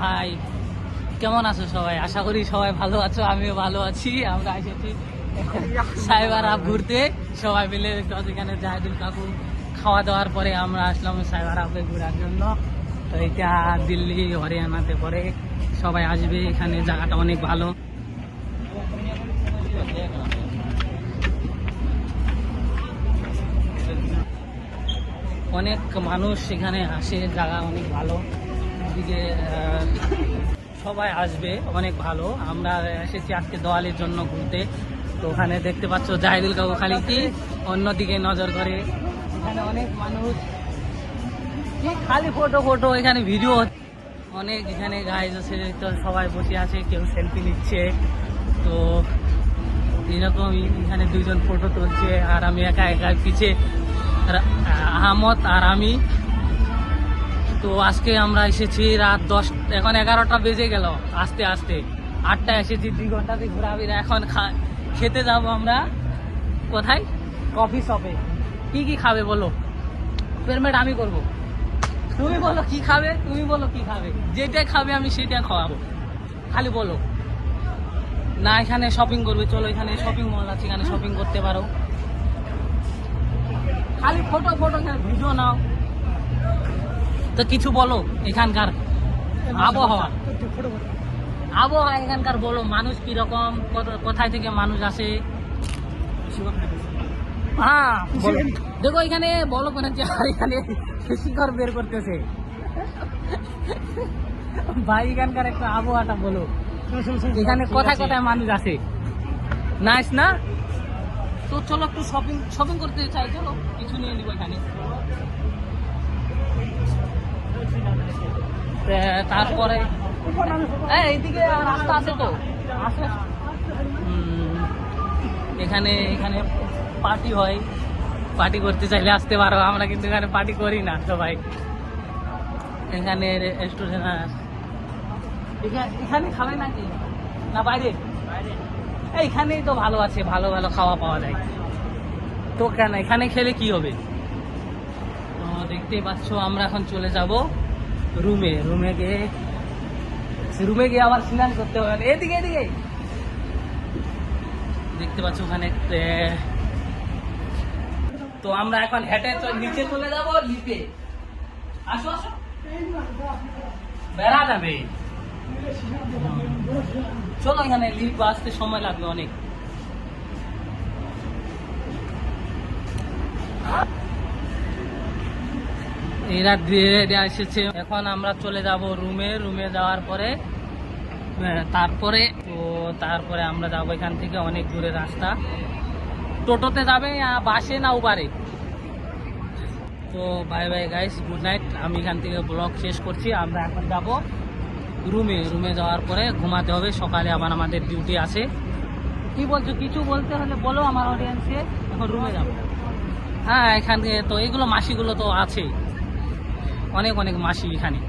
High, কেমন আছো সবাই? আশা করি সবাই ভালো আছো, আমিও ভালো আছি। আমরা এসেছি সাইবার আপ ঘুরতে, সবাই মিলে এখানে জাহিদুল কাকু খাওয়া দাওয়ার পরে আমরা আসলাম সাইবার আপে ঘোরার জন্য। তো এটা দিল্লি হরিয়ানাতে পরে, সবাই আসবে এখানে, জায়গাটা অনেক ভালো। অনেক মানুষ এখানে আসে, জায়গা অনেক ভালো। এদিকে সবাই আসবে, অনেক ভালো। আমরা এসেছি আজকে দোয়ালির জন্য ঘুরতে। তো ওখানে দেখতে পাচ্ছ জাহিদুল কাকু খালি কি অন্যদিকে নজর করে। এখানে অনেক মানুষ খালি ফটো এখানে ভিডিও অনেক, এখানে গাইজ আছে, তো সবাই বসে আছে, কেউ সেলফি নিচ্ছে। তো এরকম এখানে দুইজন ফটো তুলছে, আর আমি একা একা পিছে আহমদ আর আমি। তো আজকে আমরা এসেছি রাত 10, এখন 11টা বেজে গেল। আস্তে আস্তে 8টায় এসেছি, 2 ঘন্টাতে ঘোরাবি না। এখন খেতে যাব আমরা কোথায়? কফি শপে। কি খাবে বলো? পেমেন্ট আমি করব, তুমি বলো কি খাবে, তুমি বলো কি খাবে, যেটা খাবে আমি সেটা খাওয়াবো, খালি বলো। না এখানে শপিং করবে, চলো এখানে শপিং মল আছে, এখানে শপিং করতে পারো। খালি ফটো এখানে ভিডিও নাও। তো কিছু বলো এখানকার আবহাওয়া এখানকার বলো, মানুষ কিরকম, কোথায় থেকে মানুষ আসে? হ্যাঁ দেখো এখানে বলো কেন, এখানে শিকড় বের করতেছে ভাই। এখানকার একটা আবহাওয়াটা বলো, এখানে কোথায় মানুষ আসে? নাইস না? তো চলো একটু শপিং করতে চাই, চলো কিছু নিয়ে নিবো এখানে। তারপরে এইদিকে রাস্তা আছে তো, আসো। এখানে পার্টি হয়, পার্টি করতে চাইলে আসতে পারো। আমরা কিন্তু এখানে পার্টি করি না সবাই। এখানে রেস্টুরেন্ট এখানে খাবে নাকি না বাইরে? এইখানেই তো ভালো আছে, ভালো খাওয়া পাওয়া যায়। তো কেন এখানে খেলে কি হবে? তো দেখতেই পাচ্ছ আমরা এখন চলে যাব রুমে গিয়ে আবার স্নান করতে হবে। এদিকে দেখতে পাচ্ছ ওখানে। তো আমরা এখন হেঁটে নিচে চলে যাব লিফটে। আসো বেড়া যাবে, চলো। এখানে লিফট আসতে সময় লাগবে অনেক। এরা ধীরে এসেছে। এখন আমরা চলে যাব রুমে যাওয়ার পরে তারপরে আমরা যাবো এখান থেকে, অনেক দূরে রাস্তা। টোটোতে যাবে, বাসে না উবারে? তো বাই গাইস, গুড নাইট। আমি এখান থেকে ব্লগ শেষ করছি। আমরা এখন যাব রুমে যাওয়ার পরে ঘুমাতে হবে, সকালে আবার আমাদের ডিউটি আছে। কি বলছো, কিছু বলতে হলে বলো আমার অডিয়েন্সে। এখন রুমে যাবো। হ্যাঁ এখান থেকে তো এগুলো মাসিগুলো তো আছে, অনেক মাসি এখানে।